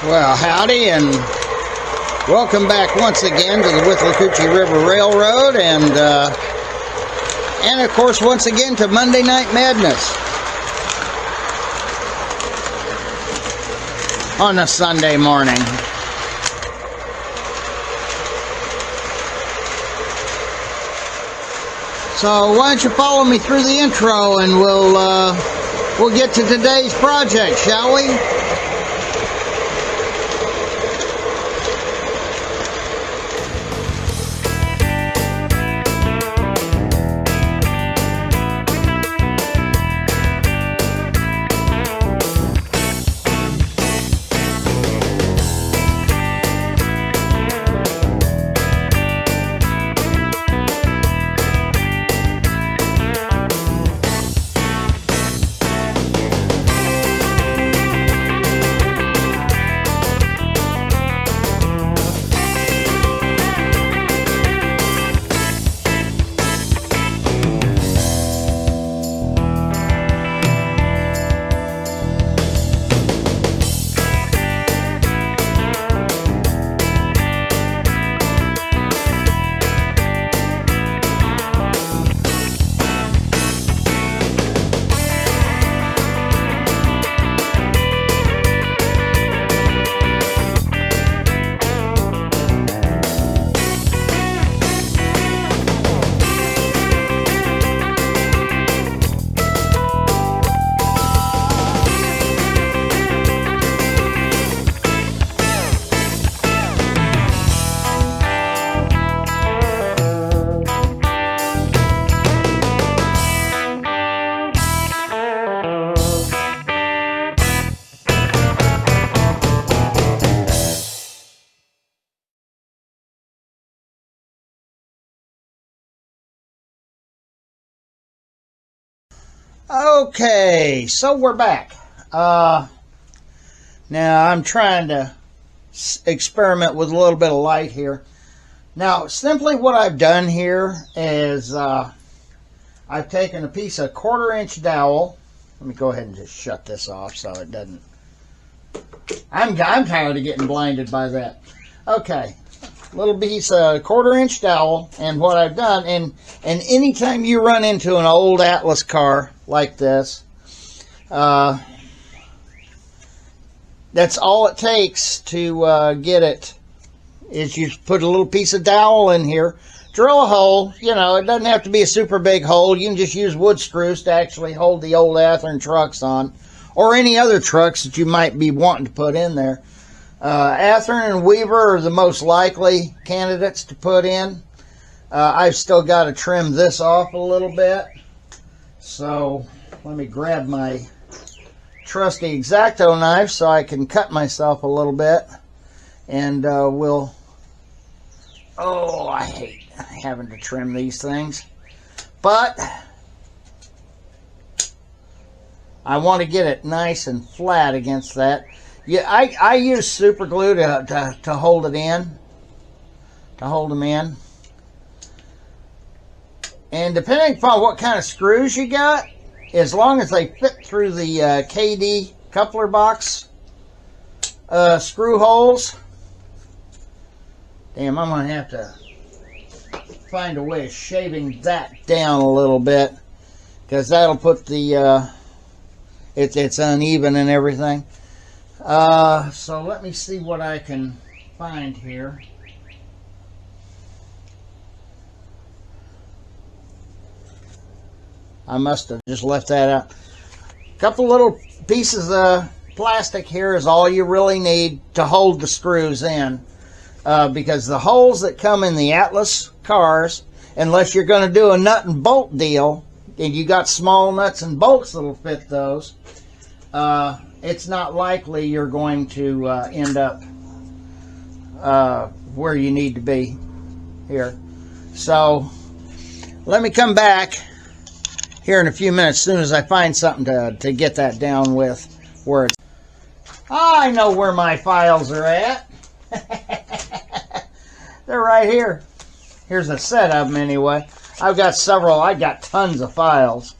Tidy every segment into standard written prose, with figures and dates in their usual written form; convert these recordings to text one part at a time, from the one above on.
Well, howdy, and welcome back once again to the Withlacoochee River Railroad, and of course once again to Monday Night Madness on a Sunday morning. So why don't you follow me through the intro, and we'll get to today's project, shall we? Okay, so we're back. Now I'm trying to experiment with a little bit of light here. Now, simply what I've done here is I've taken a piece of 1/4-inch dowel. Let me go ahead and just shut this off so it doesn't. I'm tired of getting blinded by that. Okay. Little piece of 1/4-inch dowel, and what I've done, and anytime you run into an old Atlas car like this, that's all it takes to get it, is you put a little piece of dowel in here, drill a hole. You know, it doesn't have to be a super big hole. You can just use wood screws to actually hold the old Athearn trucks on, or any other trucks that you might be wanting to put in there. Athearn and Weaver are the most likely candidates to put in. I've still got to trim this off a little bit. So let me grab my trusty X-Acto knife so I can cut myself a little bit. And we'll... Oh, I hate having to trim these things. But I want to get it nice and flat against that. Yeah, I use super glue to hold it in, to hold them in. And depending upon what kind of screws you got, as long as they fit through the KD coupler box screw holes. Damn, I'm going to have to find a way of shaving that down a little bit, because that'll put the, it's uneven and everything. So let me see what I can find here. I must have just left that out. A couple little pieces of plastic here is all you really need to hold the screws in. Because the holes that come in the Atlas cars, unless you're going to do a nut and bolt deal, and you got small nuts and bolts that'll fit those, it's not likely you're going to end up where you need to be here. So let me come back here in a few minutes as soon as I find something to get that down with where it's... I know where my files are at. They're right here. Here's a set of them anyway. I've got several. I got tons of files.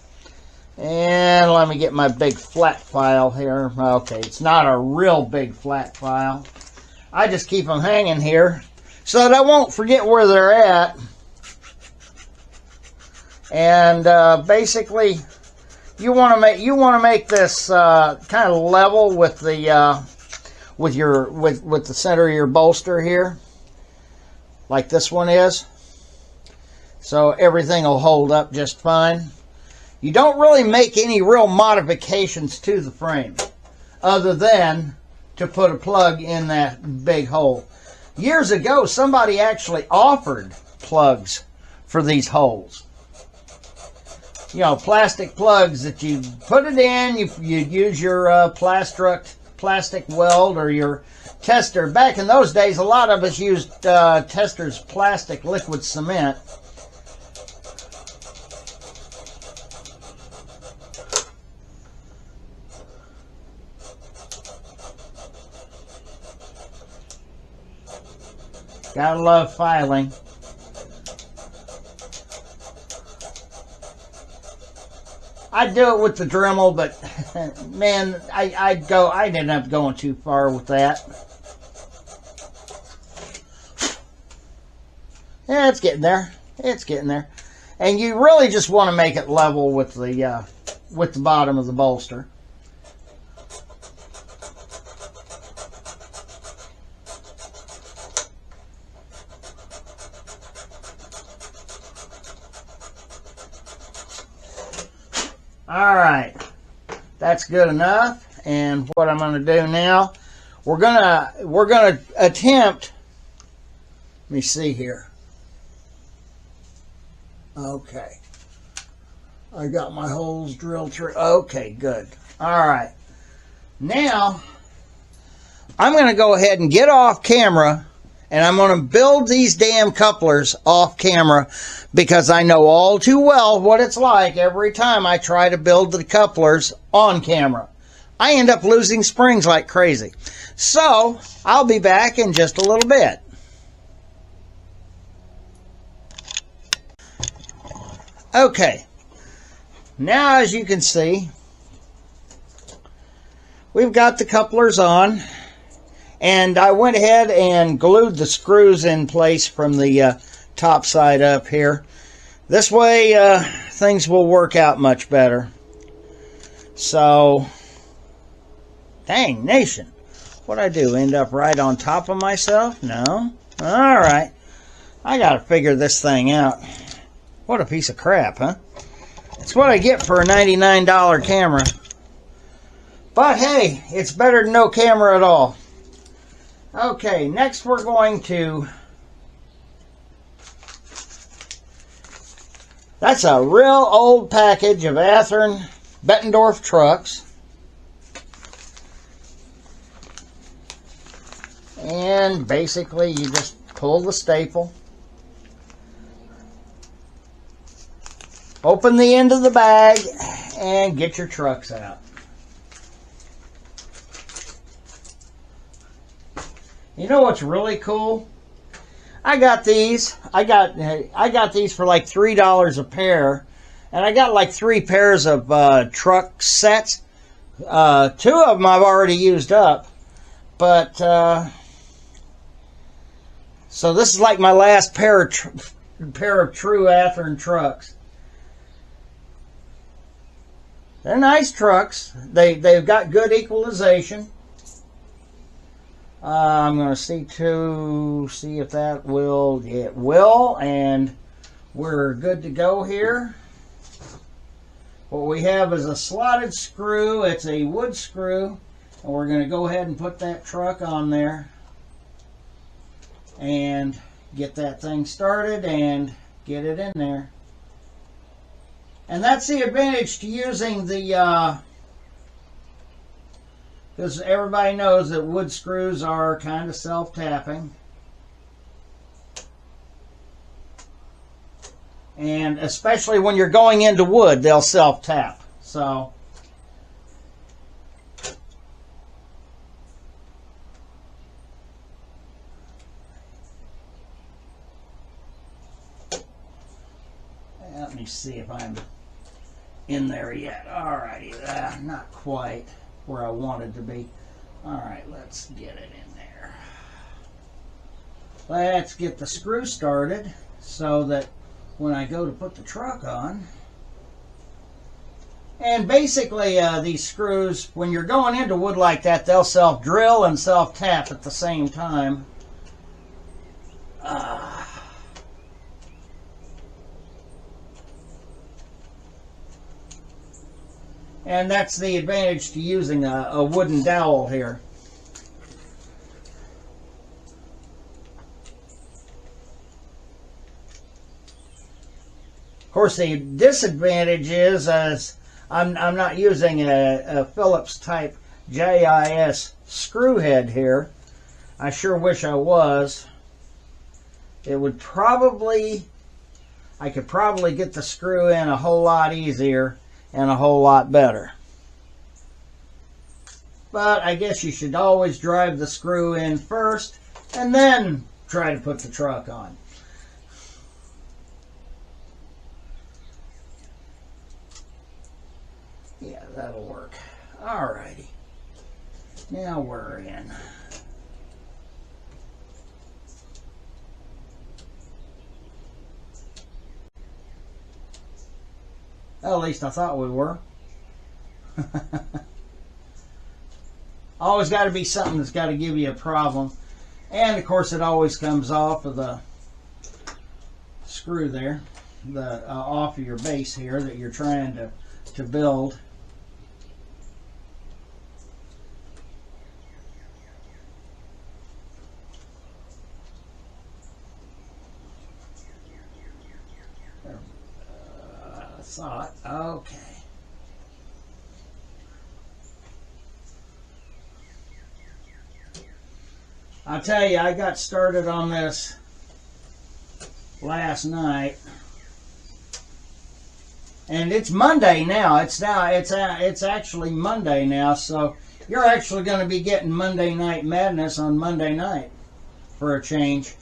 And let me get my big flat file here. Okay, it's not a real big flat file. I just keep them hanging here so that I won't forget where they're at. And basically, you want to make this kind of level with the with the center of your bolster here, like this one is. So everything will hold up just fine. You don't really make any real modifications to the frame other than to put a plug in that big hole. Years ago, somebody actually offered plugs for these holes. You know, plastic plugs that you put it in, you use your plastic weld or your tester. Back in those days, a lot of us used Tester's plastic liquid cement. Gotta love filing. I'd do it with the Dremel, but man, I'd end up going too far with that. Yeah, it's getting there. It's getting there. And you really just want to make it level with the bottom of the bolster. Alright, that's good enough. And what I'm going to do now, we're gonna attempt, let me see here. Okay, I got my holes drilled through. Okay, good. Alright, now I'm going to go ahead and get off camera, and I'm going to build these damn couplers off camera, because I know all too well what it's like every time I try to build the couplers on camera. I end up losing springs like crazy. So, I'll be back in just a little bit. Okay. Now, as you can see, we've got the couplers on. And I went ahead and glued the screws in place from the top side up here. This way things will work out much better. So, dang nation. What'd I do? End up right on top of myself? No? Alright. I gotta figure this thing out. What a piece of crap, huh? That's what I get for a $99 camera. But hey, it's better than no camera at all. Okay, next we're going to... That's a real old package of Athearn Bettendorf trucks. And basically you just pull the staple. Open the end of the bag and get your trucks out. You know what's really cool? I got these. I got these for like $3 a pair, and I got like 3 pairs of truck sets. 2 of them I've already used up, but so this is like my last pair of true Athearn trucks. They're nice trucks. They've got good equalization. I'm going to see if that will. It will, and we're good to go here. What we have is a slotted screw. It's a wood screw, and we're going to go ahead and put that truck on there and get that thing started and get it in there. And that's the advantage to using the because everybody knows that wood screws are kind of self-tapping. And especially when you're going into wood, they'll self-tap. So, let me see if I'm in there yet. Alrighty, not quite where I wanted to be. Alright, let's get it in there. Let's get the screw started so that when I go to put the truck on. And basically these screws, when you're going into wood like that, they'll self-drill and self-tap at the same time. And that's the advantage to using a wooden dowel here. Of course, the disadvantage is I'm not using a Phillips type JIS screw head here. I sure wish I was. It would probably, I could probably get the screw in a whole lot easier and a whole lot better. But I guess you should always drive the screw in first and then try to put the truck on. Yeah, that'll work. Alrighty. Now we're in. Well, at least I thought we were. Always got to be something that's got to give you a problem. And of course it always comes off of the screw there, the off of your base here that you're trying to build. Thought, okay. I'll tell you, I got started on this last night, and it's Monday now. It's actually Monday now, so you're actually going to be getting Monday Night Madness on Monday night for a change.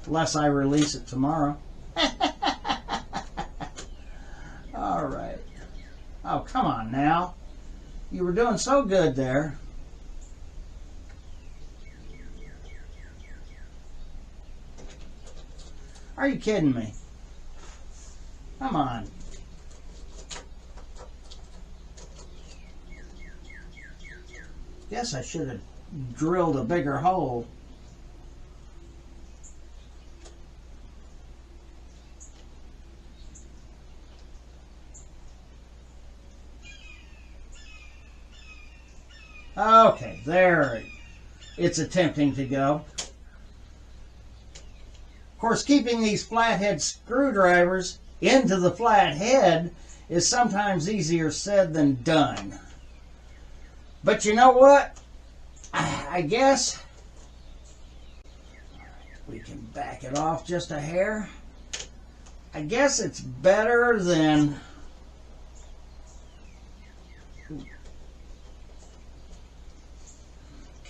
Unless I release it tomorrow. All right. Oh, come on now. You were doing so good there. Are you kidding me? Come on. Guess I should have drilled a bigger hole. Okay, there it's attempting to go. Of course, keeping these flathead screwdrivers into the flathead is sometimes easier said than done. But you know what? I guess we can back it off just a hair. I guess it's better than...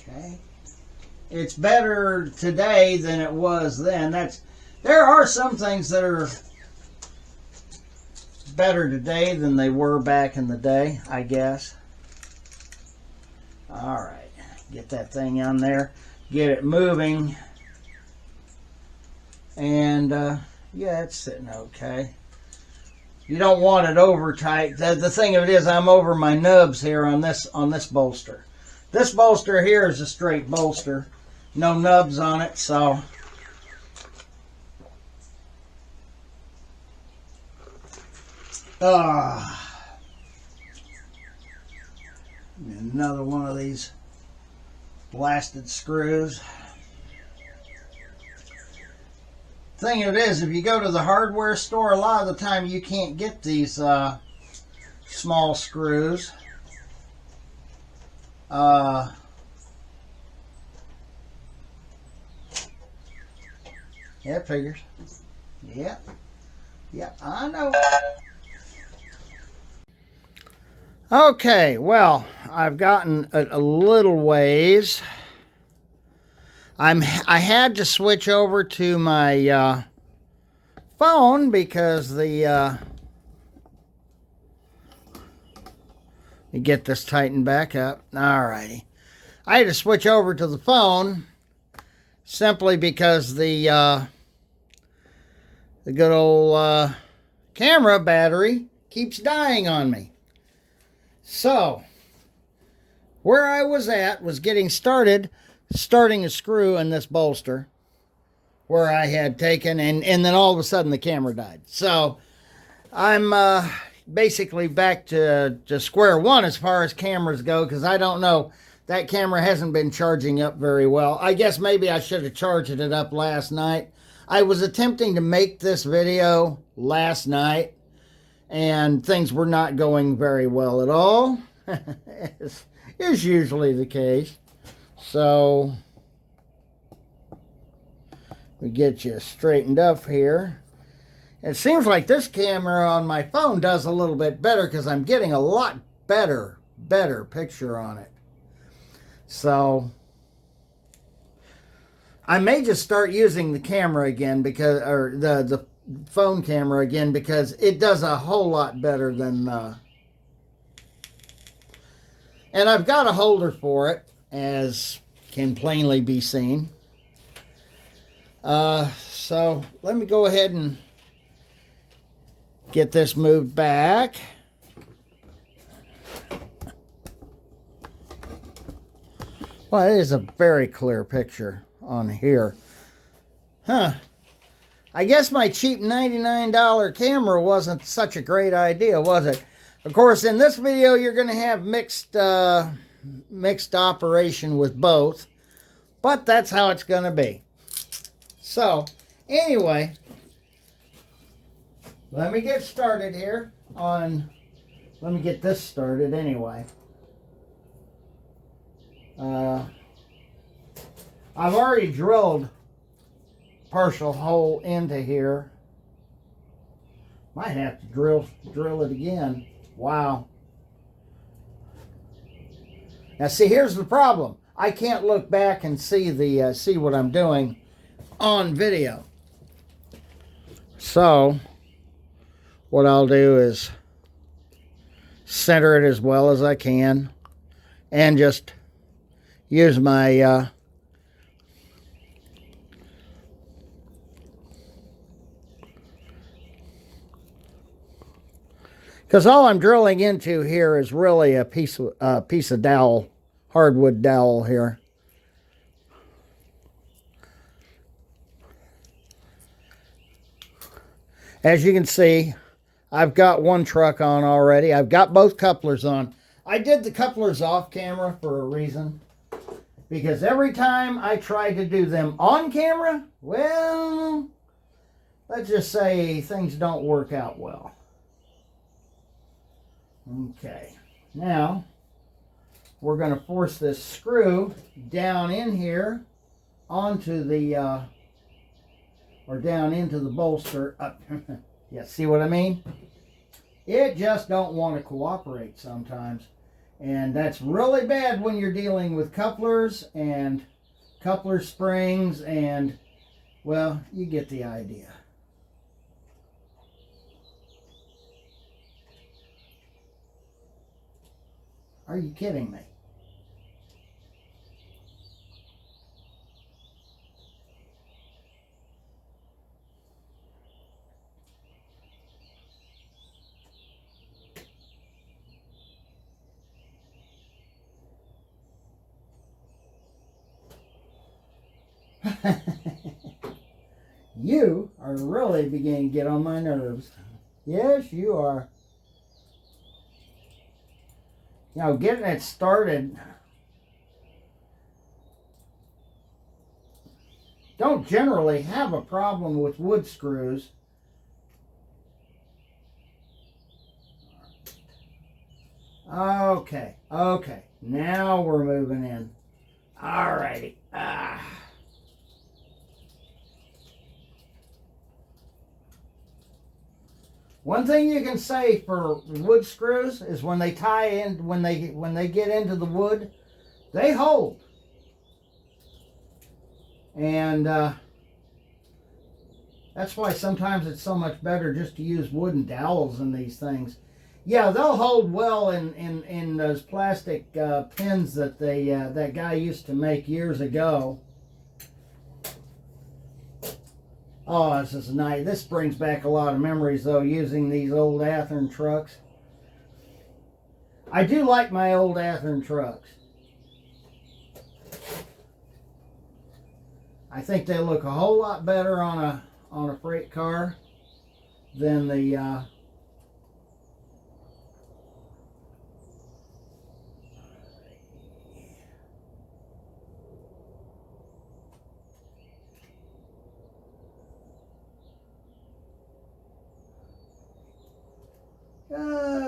Okay. It's better today than it was then. There are some things that are better today than they were back in the day, I guess. All right. Get that thing on there. Get it moving. And yeah, it's sitting okay. You don't want it over tight. The thing of it is, I'm over my nubs here on this bolster. This bolster here is a straight bolster, no nubs on it, so another one of these blasted screws. Thing of it is, if you go to the hardware store, a lot of the time you can't get these small screws. Yeah, it figures. Yeah, I know. Okay, well, I've gotten a little ways. I had to switch over to my phone because the you get this tightened back up. Alrighty. I had to switch over to the phone simply because the good old camera battery keeps dying on me. So, where I was at was getting starting a screw in this bolster where I had taken, and then all of a sudden the camera died. So, I'm basically back to square one as far as cameras go, because I don't know. That camera hasn't been charging up very well. I guess maybe I should have charged it up last night. I was attempting to make this video last night, and things were not going very well at all. As is usually the case. So, we get you straightened up here. It seems like this camera on my phone does a little bit better because I'm getting a lot better picture on it. So, I may just start using the camera again because, or the phone camera again, because it does a whole lot better than, and I've got a holder for it, as can plainly be seen. So let me go ahead and get this moved back. Well, it is a very clear picture on here. Huh. I guess my cheap $99 camera wasn't such a great idea, was it? Of course, in this video, you're going to have mixed operation with both. But that's how it's going to be. So, anyway, let me get started here on... Let me get this started anyway. I've already drilled partial hole into here. Might have to drill it again. Wow. Now see, here's the problem. I can't look back and see the see what I'm doing on video. So what I'll do is center it as well as I can and just use my because all I'm drilling into here is really a piece of dowel, hardwood dowel here. As you can see, I've got one truck on already. I've got both couplers on. I did the couplers off camera for a reason. Because every time I try to do them on camera, well, let's just say things don't work out well. Okay, now we're going to force this screw down in here onto the, or down into the bolster. Yeah, see what I mean? It just don't want to cooperate sometimes. And that's really bad when you're dealing with couplers and coupler springs and, well, you get the idea. Are you kidding me? You are really beginning to get on my nerves. Yes, you are. You know, getting it started, don't generally have a problem with wood screws. Okay, now we're moving in. Alrighty. One thing you can say for wood screws is when they tie in, when they get into the wood, they hold. And That's why sometimes it's so much better just to use wooden dowels in these things. Yeah, they'll hold well in those plastic pins that that guy used to make years ago. Oh, this is nice. This brings back a lot of memories, though, using these old Athearn trucks. I do like my old Athearn trucks. I think they look a whole lot better on a freight car than the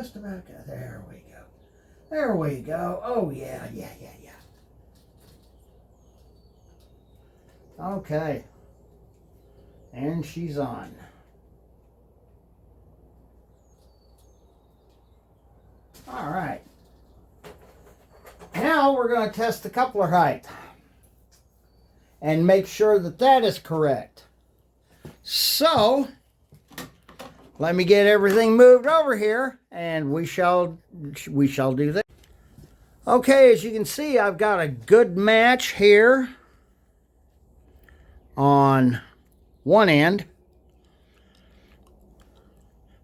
just about got there we go. There we go. Oh yeah. Okay. And she's on. All right. Now we're going to test the coupler height and make sure that that is correct. So, let me get everything moved over here and we shall do that. Okay, as you can see, I've got a good match here on one end,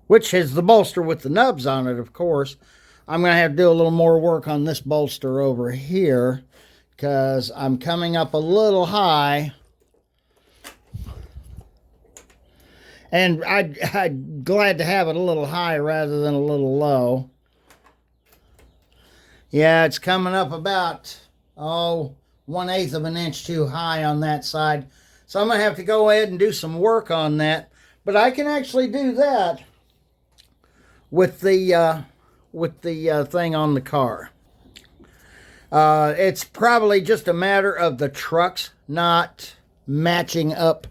which is the bolster with the nubs on it, of course. I'm going to have to do a little more work on this bolster over here because I'm coming up a little high. And I'm glad to have it a little high rather than a little low. Yeah, it's coming up about, 1/8 of an inch too high on that side. So I'm going to have to go ahead and do some work on that. But I can actually do that with the thing on the car. It's probably just a matter of the trucks not matching up,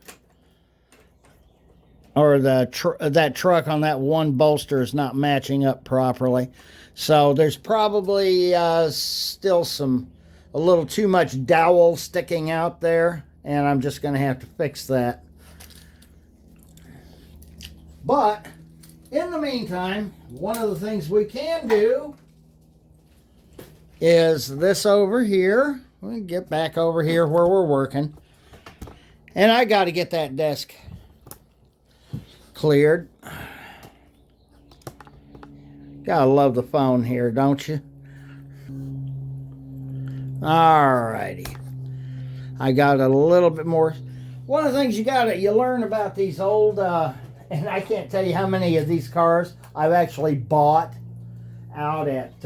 or that truck on that one bolster is not matching up properly. So there's probably still a little too much dowel sticking out there, and I'm just going to have to fix that. But in the meantime, one of the things we can do is this over here. We'll get back over here where we're working. And I got to get that desk cleared. Gotta love the phone here, don't you? Alrighty. I got a little bit more. One of the things you learn about these old, and I can't tell you how many of these cars I've actually bought out at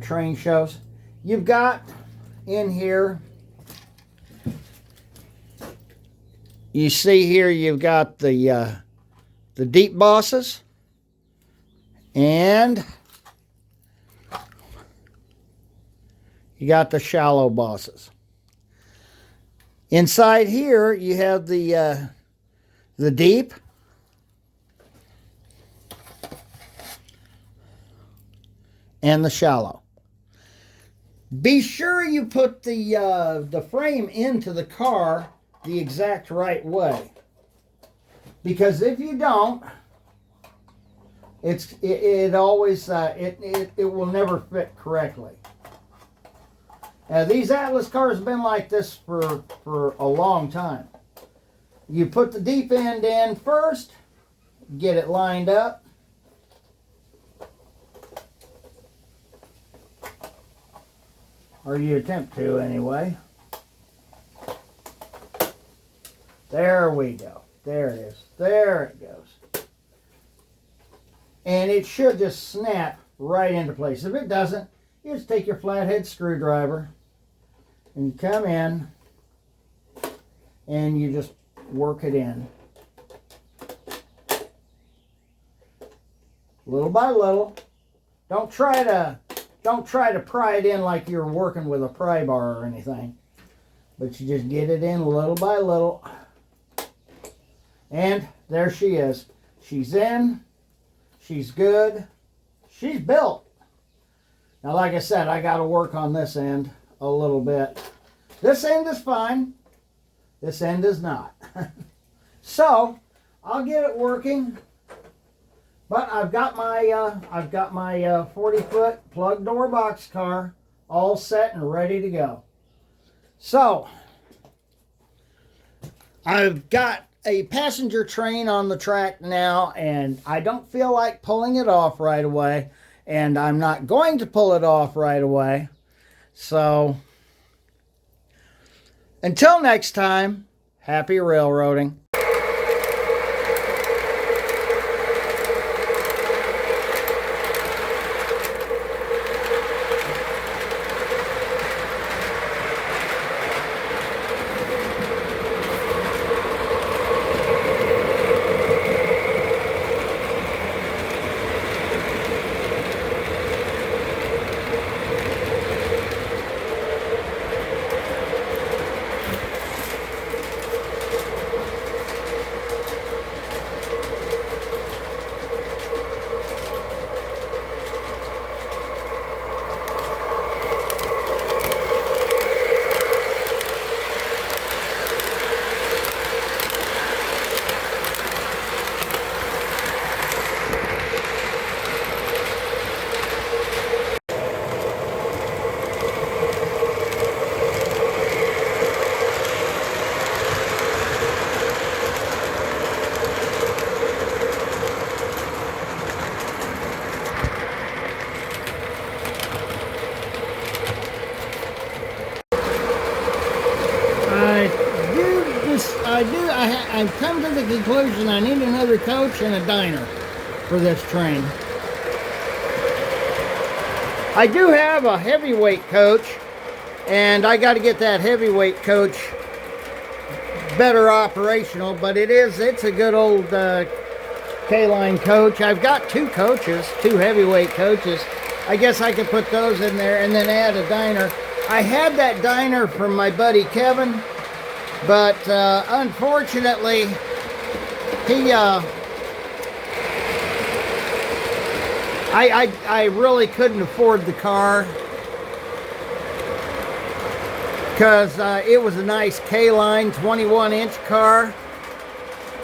train shows. You've got in here, you see here, you've got the deep bosses, and you got the shallow bosses. Inside here, you have the deep, and the shallow. Be sure you put the frame into the car the exact right way, because if you don't, it always will never fit correctly. These Atlas cars have been like this for a long time. You put the deep end in first, get it lined up, or you attempt to anyway. There we go. There it is. There it goes. And it should just snap right into place. If it doesn't, you just take your flathead screwdriver and come in and you just work it in. Little by little. Don't try to pry it in like you're working with a pry bar or anything. But you just get it in little by little. And there she is. She's in. She's good. She's built. Now, like I said, I got to work on this end a little bit. This end is fine. This end does not. So I'll get it working. But I've got my 40-foot plug door box car all set and ready to go. So I've got a passenger train on the track now, and I don't feel like pulling it off right away, and I'm not going to pull it off right away. So until next time, happy railroading. I've come to the conclusion I need another coach and a diner for this train. I do have a heavyweight coach, and I got to get that heavyweight coach better operational, but it's a good old K-line coach. I've got two heavyweight coaches. I guess I could put those in there and then add a diner. I had that diner from my buddy Kevin, but unfortunately, I really couldn't afford the car because it was a nice K-line 21-inch car,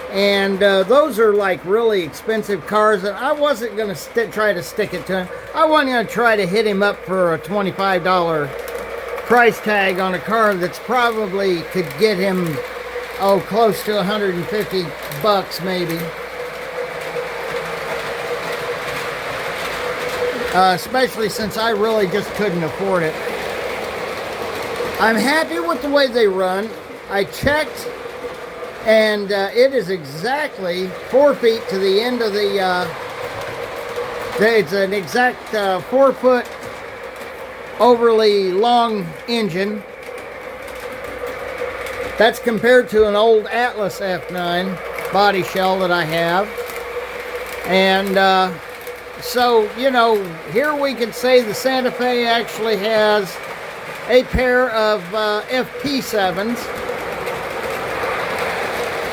and those are like really expensive cars, and I wasn't going to try to stick it to him. I wasn't going to try to hit him up for a $25 price tag on a car that's probably could get him close to 150 bucks maybe, especially since I really just couldn't afford it. I'm happy with the way they run. I checked, and it is exactly 4 feet to the end of the it's an exact 4-foot overly long engine. That's compared to an old Atlas F9 body shell that I have. And so, you know, here we can say the Santa Fe actually has a pair of FP7s.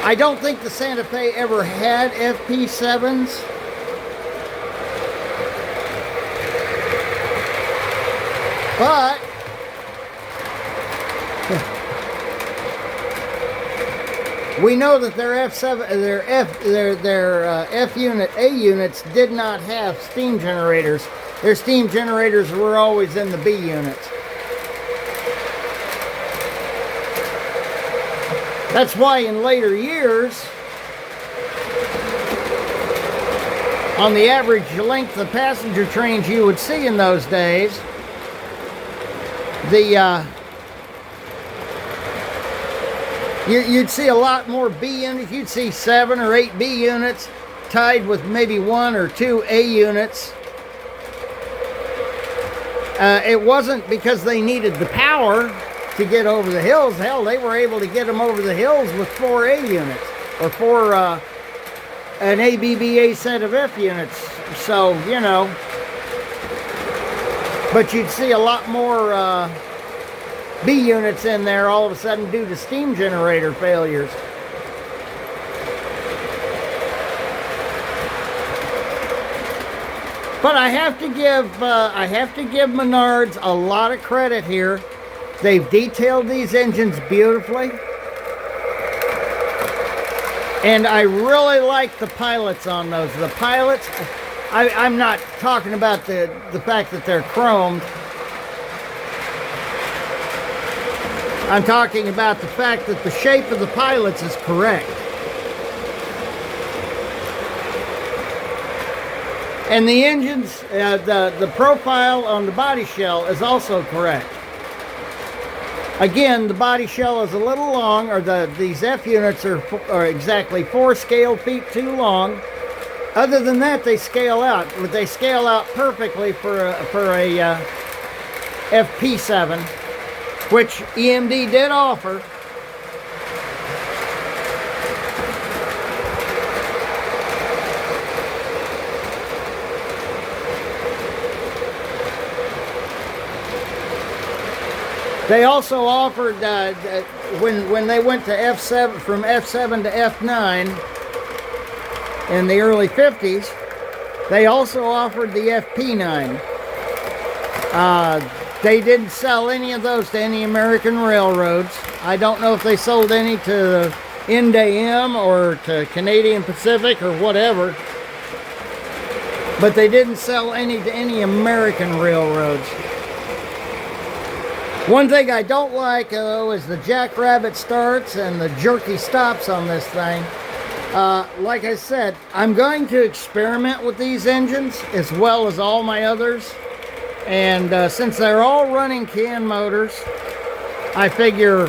I don't think the Santa Fe ever had FP7s. But we know that their A units did not have steam generators. Their steam generators were always in the B units. That's why in later years, on the average length of passenger trains you would see in those days, you'd see a lot more B units. You'd see 7 or 8 B units tied with maybe 1 or 2 A units. It wasn't because they needed the power to get over the hills. Hell, they were able to get them over the hills with 4 A units or 4 an ABBA set of F units. So, you know, but you'd see a lot more B units in there all of a sudden due to steam generator failures. But I have to give Menards a lot of credit here. They've detailed these engines beautifully. And I really like the pilots on those. The pilots, I'm not talking about the fact that they're chromed. I'm talking about the fact that the shape of the pilots is correct. And the engines, the profile on the body shell is also correct. Again, the body shell is a little long, or these F units are exactly 4 scale feet too long. Other than that, they scale out. But they scale out perfectly for a FP7, which EMD did offer. They also offered, when they went to F7, from F7 to F9 in the early 50s, they also offered the FP9. They didn't sell any of those to any American railroads. I don't know if they sold any to NDM or to Canadian Pacific or whatever, but they didn't sell any to any American railroads. One thing I don't like, though, is the jackrabbit starts and the jerky stops on this thing. Like I said, I'm going to experiment with these engines as well as all my others. And since they're all running CAN motors, I figure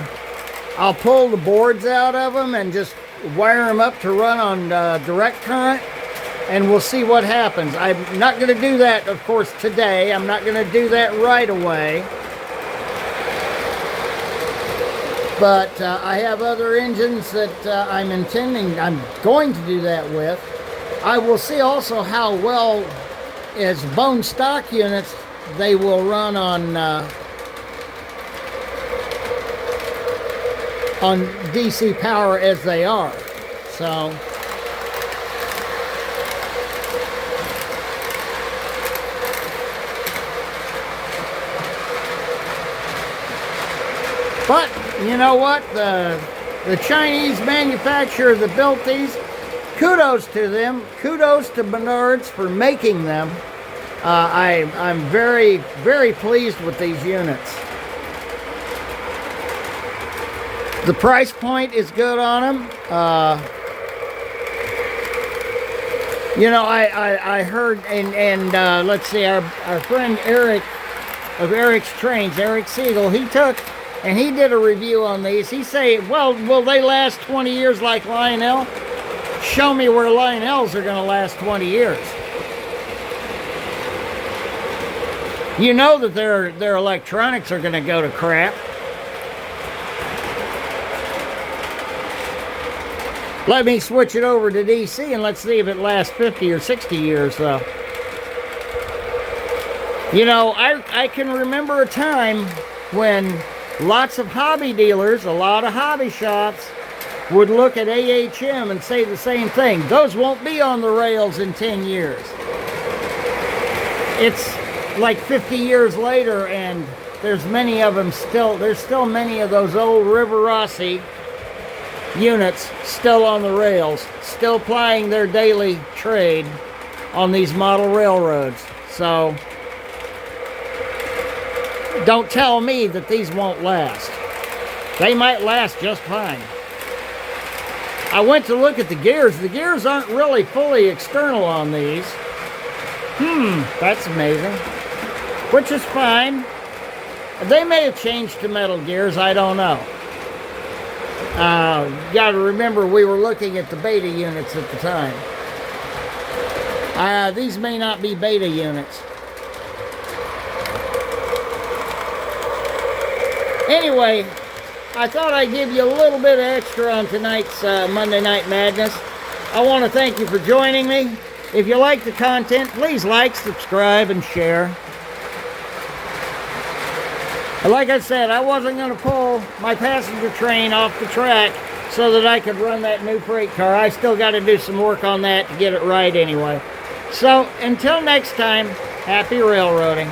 I'll pull the boards out of them and just wire them up to run on direct current. And we'll see what happens. I'm not going to do that, of course, today. I'm not going to do that right away. But I have other engines that I'm going to do that with. I will see also how well, as bone stock units, they will run on DC power as they are. So but you know what? The Chinese manufacturer that built these, kudos to them. Kudos to Menards for making them. I'm very, very pleased with these units. The price point is good on them. You know, I heard, and let's see, our friend Eric of Eric's Trains, Eric Siegel, he did a review on these. He say, well, will they last 20 years like Lionel? Show me where Lionels are going to last 20 years. You know that their electronics are going to go to crap. Let me switch it over to DC and let's see if it lasts 50 or 60 years, though. You know, I can remember a time when lots of hobby dealers, a lot of hobby shops, would look at AHM and say the same thing. Those won't be on the rails in 10 years. It's like 50 years later, and there's many of them still. There's still many of those old River Rossi units still on the rails, still plying their daily trade on these model railroads. So don't tell me that these won't last. They might last just fine. I went to look at the gears. The gears aren't really fully external on these. That's amazing. Which is fine. They may have changed to metal gears. I don't know. Got to remember we were looking at the beta units at the time. These may not be beta units. Anyway, I thought I'd give you a little bit of extra on tonight's Monday Night Madness. I want to thank you for joining me. If you like the content, please like, subscribe, and share. And like I said, I wasn't going to pull my passenger train off the track so that I could run that new freight car. I still got to do some work on that to get it right anyway. So, until next time, happy railroading.